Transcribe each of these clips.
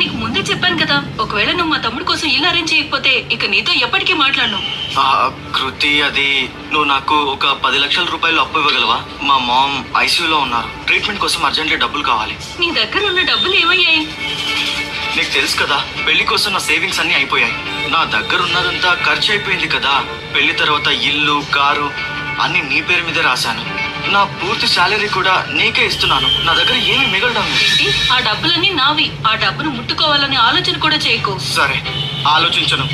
నీకు ముందే చెప్పాను కదా, ఒకవేళ నువ్వు మా తమ్ముడు కోసం ఇల్లు అరేంజ్ చేయకపోతే ఇక నీతో ఎప్పటికీ మాట్లాడను. కృతి, అది నువ్వు నాకు ఒక 10 లక్షల రూపాయలు అప్పు ఇవ్వగలవా? మా మామ్ ఐసీయూలో ఉన్నారు. ట్రీట్మెంట్ కోసం అర్జెంట్లీ డబ్బులు కావాలి. నీ దగ్గర ఉన్న డబ్బులు ఏమయ్యాయి? నీకు తెలుసు కదా, పెళ్లి కోసం నా సేవింగ్స్ అన్ని అయిపోయాయి. నా దగ్గర ఉన్నదంతా ఖర్చు అయిపోయింది కదా. పెళ్లి తర్వాత ఇల్లు, కారు అన్ని నీ పేరు మీదే రాశాను. నా పూర్తి శాలరీ కూడా నీకే ఇస్తున్నాను. నా దగ్గర ఏమీ మిగలడం లేదు. ఆ డబ్బులన్నీ నావి. ఆ డబ్బును ముట్టుకోవాలనే ఆలోచన కూడా చేయకు. సరే, ఆలోచించను.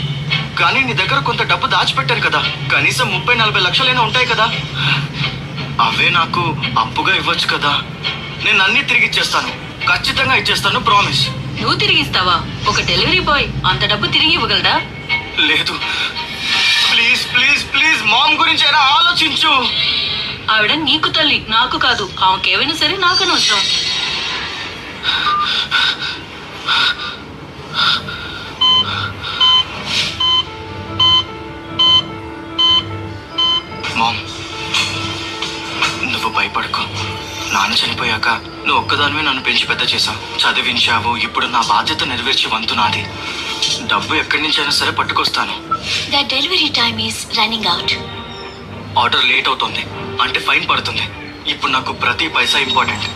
కానీ నీ దగ్గర కొంత డబ్బు దాచిపెట్టాను కదా, కనీసం 30-40 లక్షలైనా ఉంటాయి కదా. అవే నాకు అప్పుగా ఇవ్వచ్చు కదా. నేను అన్ని తిరిగి ఇచ్చేస్తాను, ఖచ్చితంగా ఇచ్చేస్తాను, ప్రామిస్. నువ్వు తిరిగిస్తావా? ఒక డెలివరీ బాయ్ అంత డబ్బు తిరిగి ఇవ్వగలడా? లేదు, ప్లీజ్ ప్లీజ్ ప్లీజ్, మామ్ గురించి అయినా ఆలోచించు. ఆవిడ నీకు తల్లి, నాకు కాదు. ఆమెకేమైనా సరే నాకు అనవసరం. మామ్, నువ్వు భయపడకు. నాన్న చనిపోయాక నువ్వు ఒక్కదానివే నన్ను పెంచి పెద్ద చేశావు, చదివించావు. ఇప్పుడు నా బాధ్యత నెరవేర్చే వంతు నాది. డబ్బు ఎక్కడి నుంచైనా సరే పట్టుకొస్తాను. The delivery time is running out. Order late అవుతుంది అంటే ఫైన్ పడుతుంది. ఇప్పుడు నాకు ప్రతి పైసా ఇంపార్టెంట్.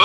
ఓ